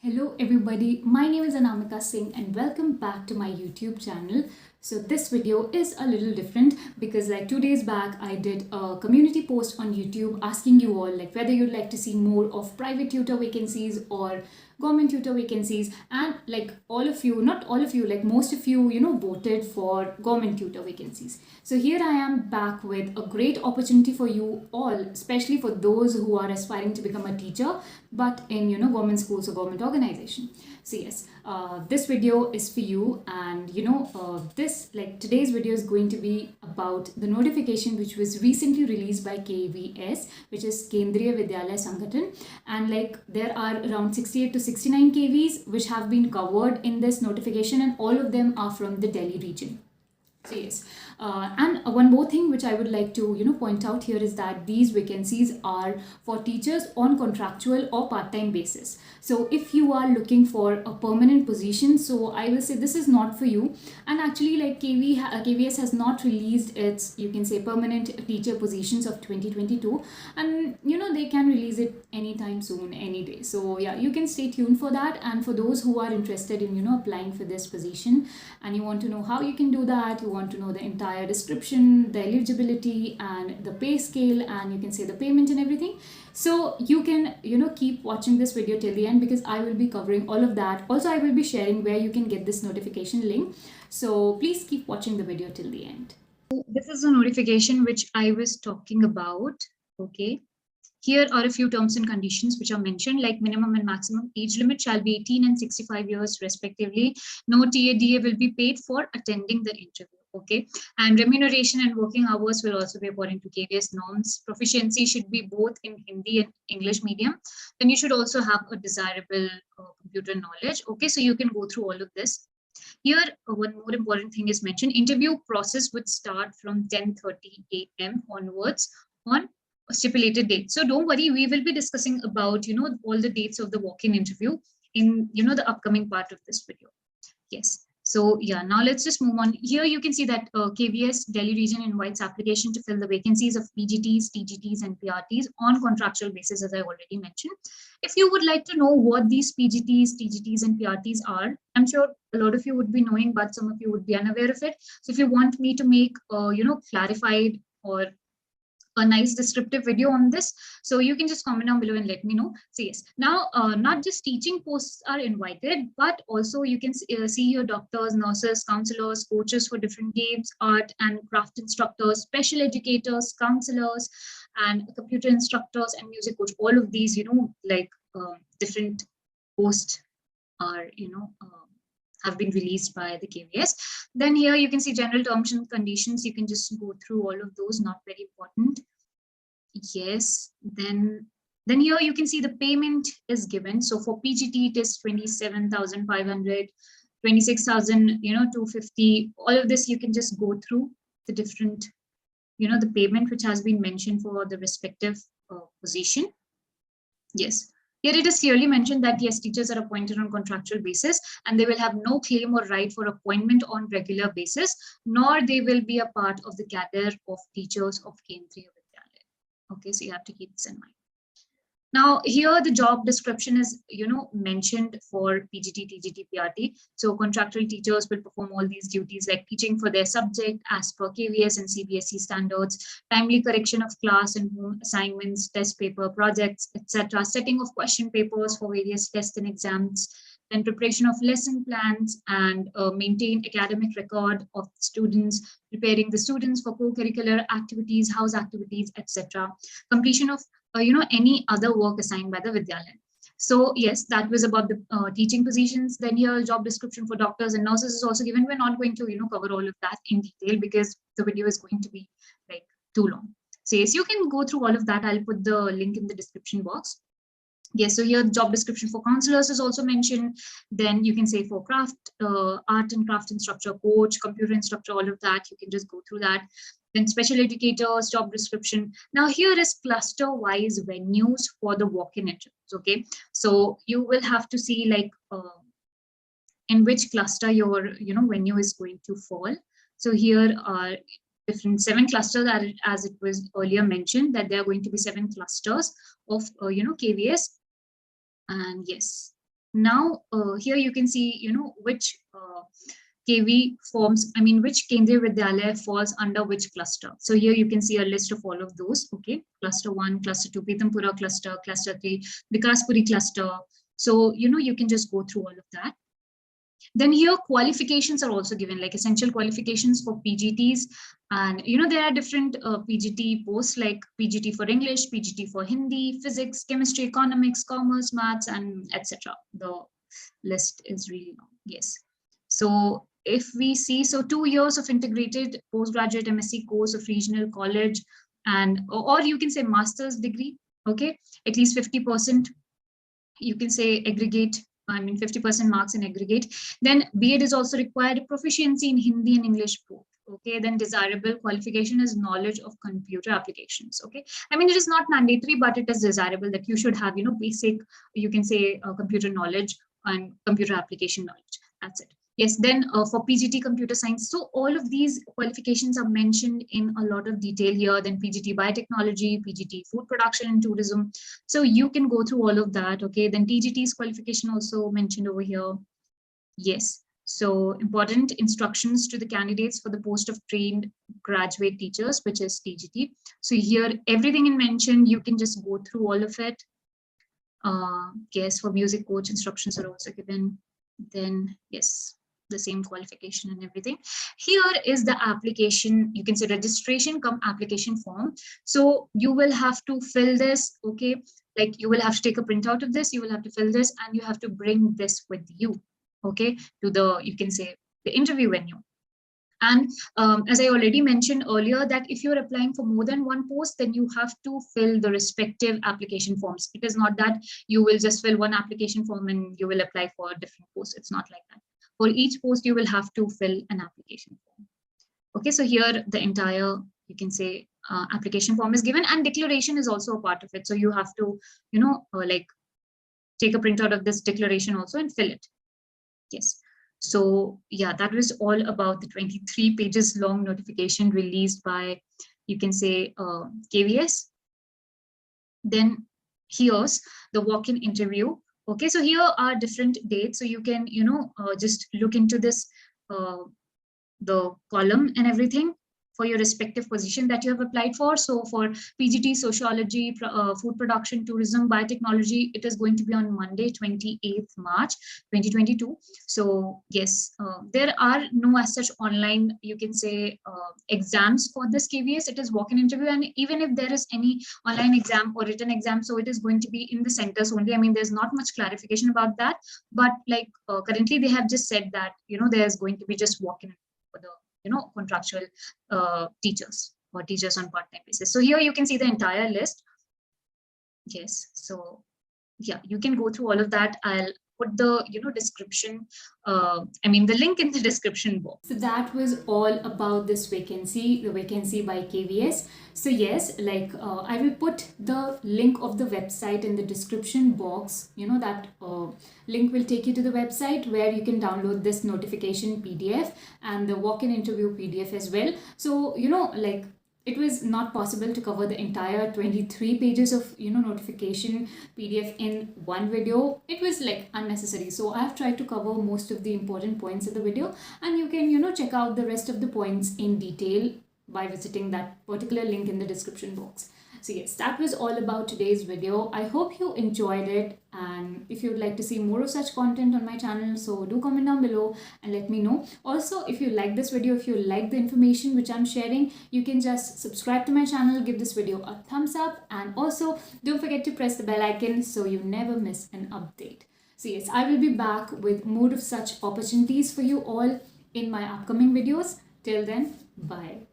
Hello everybody, my name is Anamika Singh and welcome back to my YouTube channel. So this video is a little different because like 2 days back I did a community post on YouTube asking you all like whether you'd like to see more of private tutor vacancies or government tutor vacancies, and like all of you, not all of you, like most of you, voted for government tutor vacancies. So here I am back with a great opportunity for you all, especially for those who are aspiring to become a teacher but in government schools or government organization. So yes, this video is for you, and today's video is going to be about the notification which was recently released by KVS, which is Kendriya Vidyalaya Sangathan, and like there are around 68 to 69 KVs which have been covered in this notification, and all of them are from the Delhi region. So yes, and one more thing which I would like to point out here is that these vacancies are for teachers on contractual or part-time basis. So if you are looking for a permanent position, so I will say this is not for you. And actually, like KVS has not released its, you can say, permanent teacher positions of 2022, and they can release it anytime soon, any day. So yeah, you can stay tuned for that. And for those who are interested in applying for this position and you want to know how you can do that, you want to know the entire description, the eligibility and the pay scale, and you can say the payment and everything, so you can keep watching this video till the end because I will be covering all of that. Also, I will be sharing where you can get this notification link, so please keep watching the video till the end. This is a notification which I was talking about. Okay, here are a few terms and conditions which are mentioned, like minimum and maximum age limit shall be 18 and 65 years respectively. No TADA will be paid for attending the interview. Okay, and remuneration and working hours will also be according to KVS norms. Proficiency should be both in Hindi and English medium. Then you should also have a desirable computer knowledge. Okay, so you can go through all of this. Here, one more important thing is mentioned. Interview process would start from 10:30 a.m. onwards on a stipulated date. So don't worry, we will be discussing about all the dates of the walk-in interview in the upcoming part of this video. Yes. So yeah, now let's just move on. Here you can see that KVS Delhi region invites application to fill the vacancies of PGTs, TGTs and PRTs on contractual basis, as I already mentioned. If you would like to know what these PGTs, TGTs and PRTs are, I'm sure a lot of you would be knowing, but some of you would be unaware of it. So if you want me to make clarified or a nice descriptive video on this, so you can just comment down below and let me know. So yes, now not just teaching posts are invited, but also you can see your doctors, nurses, counselors, coaches for different games, art and craft instructors, special educators, counselors, and computer instructors and music coach. All of these different posts are have been released by the KVS. Then here you can see general terms and conditions. You can just go through all of those, not very important. Yes, then here you can see the payment is given. So for PGT it is 27,500, 26,000, 250. All of this you can just go through the different, the payment which has been mentioned for the respective position. Yes. Here it is clearly mentioned that yes, teachers are appointed on contractual basis and they will have no claim or right for appointment on regular basis, nor they will be a part of the cadre of teachers of Kendriya Vidyalaya. Okay, so you have to keep this in mind. Now here the job description is mentioned for PGT, TGT, PRT. So contractual teachers will perform all these duties like teaching for their subject as per KVS and CBSE standards, timely correction of class and home assignments, test paper, projects, etc., setting of question papers for various tests and exams, then preparation of lesson plans, and maintain academic record of students, preparing the students for co-curricular activities, house activities, etc., completion of any other work assigned by the Vidyalaya. So yes, that was about the teaching positions. Then here job description for doctors and nurses is also given. We're not going to cover all of that in detail because the video is going to be like too long. So yes, you can go through all of that. I'll put the link in the description box. Yes, so here job description for counselors is also mentioned. Then you can say for craft, art and craft instructor, coach, computer instructor, all of that. You can just go through that. Then special educators, job description. Now here is cluster-wise venues for the walk-in interviews. Okay, so you will have to see like in which cluster your venue is going to fall. So here are different 7 clusters, as it was earlier mentioned that there are going to be 7 clusters of KVS. And yes, Now here you can see, which KV forms, which Kendriya Vidyalaya falls under which cluster. So here you can see a list of all of those. Okay, cluster 1, cluster 2, Pitampura cluster, cluster 3, Vikaspuri cluster. So, you can just go through all of that. Then here qualifications are also given, like essential qualifications for PGTs. And, there are different PGT posts like PGT for English, PGT for Hindi, physics, chemistry, economics, commerce, maths, and etc. The list is really long. Yes. So if we see, so 2 years of integrated postgraduate MSc course of regional college, and or you can say master's degree, okay, at least 50%, you can say aggregate, 50% marks in aggregate. Then B.Ed is also required, proficiency in Hindi and English both. Okay, then desirable qualification is knowledge of computer applications. Okay, it is not mandatory, but it is desirable that you should have, basic, you can say computer knowledge and computer application knowledge. That's it. Yes, then for PGT computer science, so all of these qualifications are mentioned in a lot of detail here. Then PGT biotechnology, PGT food production and tourism. So you can go through all of that. Okay, then TGT's qualification also mentioned over here. Yes, so important instructions to the candidates for the post of trained graduate teachers, which is TGT. So here everything in mentioned, you can just go through all of it. Yes, for music coach instructions are also given. Then yes, the same qualification and everything. Here is the application, you can say registration come application form. So you will have to fill this. Okay, like you will have to take a printout of this, you will have to fill this, and you have to bring this with you, okay, to the, you can say, the interview venue. And as I already mentioned earlier, that if you're applying for more than one post, then you have to fill the respective application forms. It is not that you will just fill one application form and you will apply for a different post. It's not like that. For each post, you will have to fill an application form. Okay, so here the entire, you can say, application form is given, and declaration is also a part of it. So you have to, like take a printout of this declaration also and fill it. Yes. So yeah, that was all about the 23 pages long notification released by, you can say, KVS. Then here's the walk-in interview. Okay, so here are different dates. So you can, just look into this, the column and everything for your respective position that you have applied for. So for PGT, sociology, food production, tourism, biotechnology, it is going to be on Monday, 28th March, 2022. So yes, there are no as such online, you can say, exams for this KVS. It is walk-in interview. And even if there is any online exam or written exam, so it is going to be in the centers only. There's not much clarification about that. But like currently they have just said that, there's going to be just walk-in for the, contractual teachers or teachers on part-time basis. So here you can see the entire list. Yes, so yeah, you can go through all of that. I'll put the description, the link in the description box. So that was all about this vacancy, the vacancy by KVS. So yes, like I will put the link of the website in the description box. That link will take you to the website where you can download this notification PDF and the walk-in interview PDF as well. So like it was not possible to cover the entire 23 pages of notification PDF in one video. It was like unnecessary. So I have tried to cover most of the important points of the video, and you can check out the rest of the points in detail by visiting that particular link in the description box. So yes, that was all about today's video. I hope you enjoyed it, and if you'd like to see more of such content on my channel, so do comment down below and let me know. Also, if you like this video, if you like the information which I'm sharing, you can just subscribe to my channel, give this video a thumbs up, and also don't forget to press the bell icon so you never miss an update. So yes, I will be back with more of such opportunities for you all in my upcoming videos. Till then, bye.